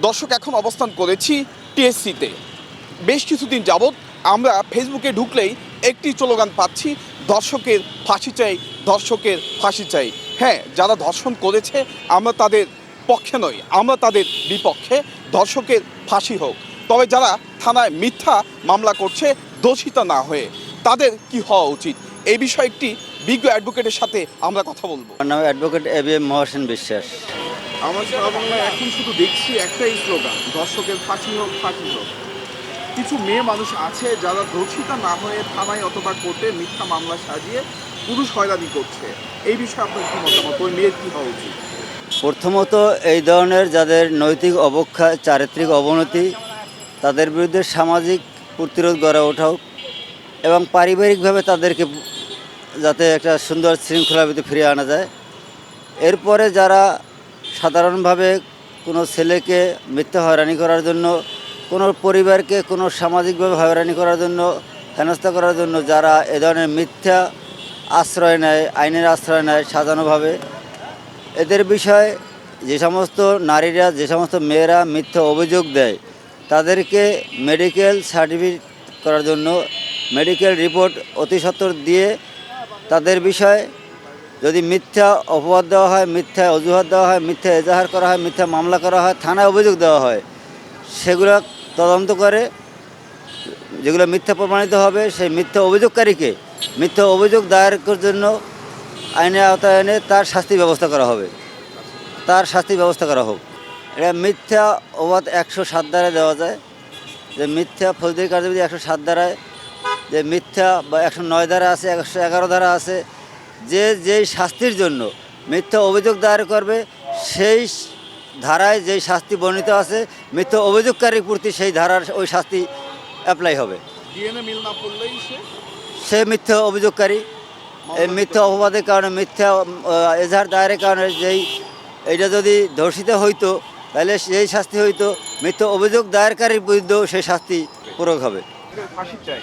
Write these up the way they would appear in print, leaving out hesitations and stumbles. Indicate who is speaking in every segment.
Speaker 1: দর্শক এখন অবস্থান করেছি টিএসসিতে। বেশ কিছুদিন যাবৎ আমরা ফেসবুকে ঢুকলেই একটি স্লোগান পাচ্ছি, দর্শকের ফাঁসি চাই, দর্শকের ফাঁসি চাই। হ্যাঁ, যারা ধর্ষণ করেছে আমরা তাদের পক্ষে নই, আমরা তাদের বিপক্ষে, দর্শকের ফাঁসি হোক। তবে যারা থানায় মিথ্যা মামলা করছে দোষিতা না হয়ে, তাদের কি হওয়া উচিত, এই বিষয়ে একটি বিজ্ঞ অ্যাডভোকেটের সাথে আমরা কথা বলবো।
Speaker 2: আমার নাম অ্যাডভোকেট এবিএম মহসেন বিশ্বাস।
Speaker 1: আমরা সারা বাংলায় এখন শুধু দেখছি একটাই স্লোগান, দর্শকের ফাঁসি হোক, ফাঁসি হোক। কিছু মেয়ে মানুষ আছে যারা দোষিতা না হয়ে থানায় অথবা কোর্টে মিথ্যা মামলা সাজিয়ে পুরুষ হয়রানি করছে। এই বিষয়ে আপনার কি মতামত, ওই মেয়ের কি হওয়া উচিত?
Speaker 2: প্রথমত এই ধরনের যাদের নৈতিক অবক্ষয়, চারিত্রিক অবনতি, তাদের বিরুদ্ধে সামাজিক প্রতিরোধ গড়ে ওঠা হোক এবং পারিবারিকভাবে তাদেরকে যাতে একটা সুন্দর শৃঙ্খলার ভিতরে ফিরিয়ে আনা যায়। এরপরে যারা সাধারণভাবে কোনো ছেলেকে মিথ্যা হয়রানি করার জন্য, কোনো পরিবারকে কোনো সামাজিকভাবে হয়রানি করার জন্য, হেনস্থা করার জন্য যারা এ ধরনের মিথ্যা আশ্রয় নেয়, আইনের আশ্রয় নেয় সাজানোভাবে, এদের বিষয়ে যে সমস্ত নারীরা, যে সমস্ত মেয়েরা মিথ্যা অভিযোগ দেয় তাদেরকে মেডিকেল সার্টিফিকেট করার জন্য মেডিকেল রিপোর্ট অতি সত্বর দিয়ে তাদের বিষয়ে যদি মিথ্যা অপবাদ দেওয়া হয়, মিথ্যা অজুহাত দেওয়া হয়, মিথ্যা এজাহার করা হয়, মিথ্যা মামলা করা হয়, থানায় অভিযোগ দেওয়া হয়, সেগুলো তদন্ত করে যেগুলো মিথ্যা প্রমাণিত হবে সেই মিথ্যা অভিযোগকারীকে মিথ্যা অভিযোগ দায়েরের জন্য আইনের আওতায় এনে তার শাস্তি ব্যবস্থা করা হবে, তার শাস্তি ব্যবস্থা করা হোক। এটা মিথ্যা অপবাদ 107 ধারায় দেওয়া যায়, যে মিথ্যা ফৌজদারি কার্যবিধি 107 ধারায়, যে মিথ্যা বা 109 ধারা আছে, 111 ধারা আছে। যেই শাস্তির জন্য মিথ্যা অভিযোগ দায়ের করবে সেই ধারায় যেই শাস্তি বর্ণিত আছে, মিথ্যা অভিযোগকারীর প্রতি সেই ধারার ওই শাস্তি অ্যাপ্লাই হবে।
Speaker 1: ডিএনএ মিল না পড়লেই
Speaker 2: সে মিথ্যা অভিযোগকারী। এই মিথ্যা অপবাদের কারণে, মিথ্যা এজাহার দায়েরের কারণে এইটা যদি ধর্ষিত হইতো তাহলে সেই শাস্তি হইতো, মিথ্যা অভিযোগ দায়েরকারীর বিরুদ্ধেও সেই শাস্তি প্রয়োগ হবে।
Speaker 1: ফাঁসি চাই।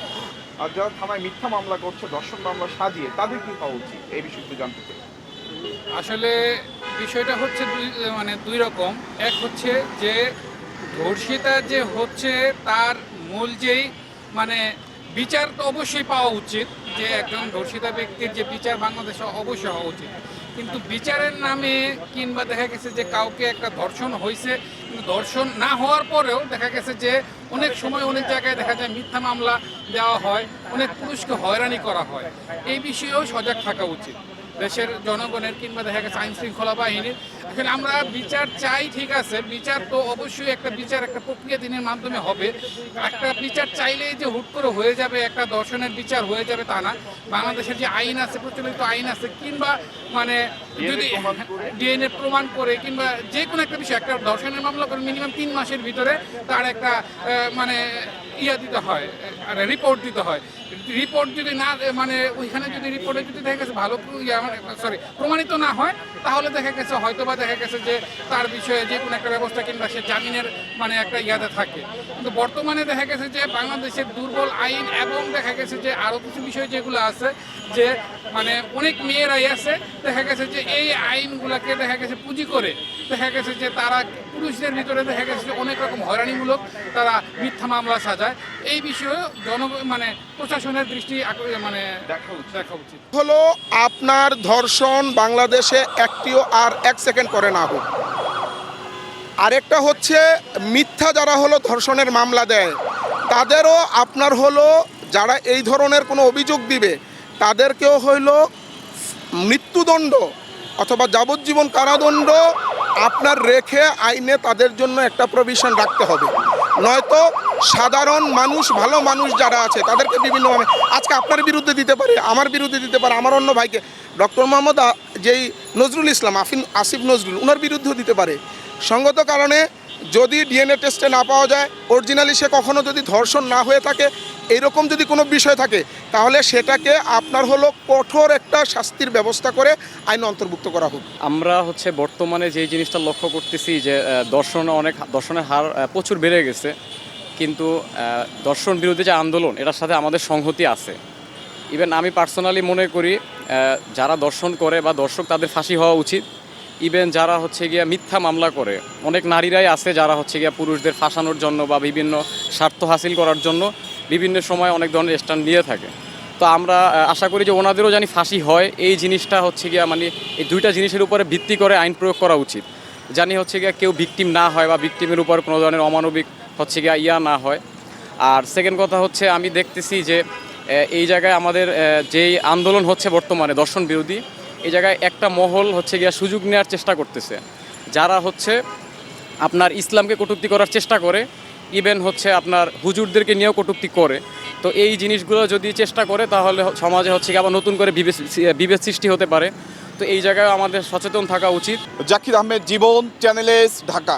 Speaker 1: আর যারা থানায় মিথ্যা মামলা করছে, ধর্ষণ মামলা সাজিয়ে, তাদের কি হওয়া উচিত, এই বিষয়ে একটু জানতে চাই।
Speaker 3: আসলে বিষয়টা হচ্ছে দুই রকম। এক হচ্ছে যে ধর্ষিতা যে হচ্ছে তার মূল যেই বিচার তো অবশ্যই পাওয়া উচিত, যে একজন ধর্ষিতা ব্যক্তির যে বিচার বাংলাদেশে অবশ্যই হওয়া উচিত। কিন্তু বিচারের নামে কিংবা দেখা গেছে যে কাউকে একটা ধর্ষণ হয়েছে, কিন্তু ধর্ষণ না হওয়ার পরেও দেখা গেছে যে অনেক সময় অনেক জায়গায় দেখা যায় মিথ্যা মামলা দেওয়া হয়, অনেক পুরুষকে হয়রানি করা হয়। এই বিষয়েও সজাগ থাকা উচিত দেশের জনগণের কিংবা দেখা গেছে আইন শৃঙ্খলা বাহিনীর। এখন আমরা বিচার চাই, ঠিক আছে, বিচার তো অবশ্যই একটা বিচার একটা প্রক্রিয়া দিনের মাধ্যমে হবে। একটা বিচার চাইলেই যে হুট করে হয়ে যাবে, একটা দর্শনের বিচার হয়ে যাবে তা না। বাংলাদেশের যে আইন আছে, প্রচলিত আইন আছে, কিংবা যদি ডিএনএ প্রমাণ করে কিংবা যে কোনো একটা বিষয়, একটা দর্শনের মামলা করে মিনিমাম 3 মাসের ভিতরে তার একটা দিতে হয়, রিপোর্ট দিতে হয়। রিপোর্ট যদি না ওইখানে যদি রিপোর্টে যদি দেখা গেছে ভালো প্রমাণিত না হয়, তাহলে দেখা গেছে হয়তোবা দেখা গেছে যে তার বিষয়ে যে কোনো একটা ব্যবস্থা কিংবা সে জামিনের একটা ইয়াতে থাকে। কিন্তু বর্তমানে দেখা গেছে যে বাংলাদেশের দুর্বল আইন এবং দেখা গেছে যে আরও কিছু বিষয় যেগুলো আছে, যে অনেক মেয়েরাই আছে দেখা গেছে যে এই আইনগুলোকে দেখা গেছে পুঁজি করে দেখা গেছে যে তারা পুরুষদের ভিতরে দেখা গেছে যে অনেক রকম হয়রানিমূলক তারা মিথ্যা মামলা সাজায়। এই বিষয়ে প্রশাসনের দৃষ্টি দেখা উচিত
Speaker 4: হলো আপনার ধর্ষণ বাংলাদেশে একটিও আর 1 সেকেন্ড পরে না হোক। আরেকটা হচ্ছে মিথ্যা যারা হলো ধর্ষণের মামলা দেয় তাদেরও আপনার হলো যারা এই ধরনের কোনো অভিযোগ দিবে তাদেরকেও হইলো মৃত্যুদণ্ড অথবা যাবজ্জীবন কারাদণ্ড আপনার রেখে আইনে তাদের জন্য একটা প্রভিশন রাখতে হবে। নয়তো সাধারণ মানুষ, ভালো মানুষ যারা আছে তাদেরকে বিভিন্নভাবে আজকে আপনার বিরুদ্ধে দিতে পারে, আমার বিরুদ্ধে দিতে পারে, আমার অন্য ভাইকে ডক্টর মোহাম্মদ যেই নজরুল ইসলাম আসিফ নজরুল ওনার বিরুদ্ধেও দিতে পারে। সঙ্গত কারণে যদি ডিএনএ টেস্টে না পাওয়া যায়, অরিজিনালি সে কখনো যদি ধর্ষণ না হয়ে থাকে, এইরকম যদি কোনো বিষয় থাকে, তাহলে সেটাকে আপনার হলো কঠোর একটা শাস্তির ব্যবস্থা করে আইন অন্তর্ভুক্ত করা হোক।
Speaker 5: আমরা বর্তমানে যেই জিনিসটা লক্ষ্য করতেছি যে দর্শনের হার প্রচুর বেড়ে গেছে, কিন্তু দর্শন বিরোধী যে আন্দোলন, এটার সাথে আমাদের সংহতি আছে। ইভেন আমি পার্সোনালি মনে করি যারা দর্শন করে বা দর্শক, তাদের ফাঁসি হওয়া উচিত। ইভেন যারা হচ্ছে গিয়া মিথ্যা মামলা করে, অনেক নারীরাই আছে যারা হচ্ছে গিয়া পুরুষদের ফাঁসানোর জন্য বা বিভিন্ন স্বার্থ হাসিল করার জন্য বিভিন্ন সময় অনেক ধরনের স্ট্যান্ড নিয়ে থাকে। তো আমরা আশা করি যে ওনাদেরও জানি ফাঁসি হয়, এই জিনিসটা হচ্ছে গিয়া মানে এই দুইটা জিনিসের উপরে ভিত্তি করে আইন প্রয়োগ করা উচিত, জানি হচ্ছে গিয়া কেউ ভিকটিম না হয় বা ভিকটিমের উপর কোনো ধরনের অমানবিক হচ্ছে গিয়া না হয়। আর সেকেন্ড কথা হচ্ছে আমি দেখতেছি যে এই জায়গায় আমাদের যেই আন্দোলন হচ্ছে বর্তমানে দর্শন বিরোধী, এই জায়গায় একটা মহল হচ্ছে গিয়া সুযোগ নেওয়ার চেষ্টা করতেছে, যারা হচ্ছে আপনার ইসলামকে কটূক্তি করার চেষ্টা করে, ইভেন হচ্ছে আপনার হুজুরদেরকে নিয়েও কটূক্তি করে। তো এই জিনিসগুলো যদি চেষ্টা করে তাহলে সমাজে হচ্ছে গিয়ে আবার নতুন করে বিভেদ সৃষ্টি হতে পারে। তো এই জায়গায় আমাদের সচেতন থাকা উচিত।
Speaker 1: জাকির আহমেদ, জীবন, চ্যানেল এস, ঢাকা।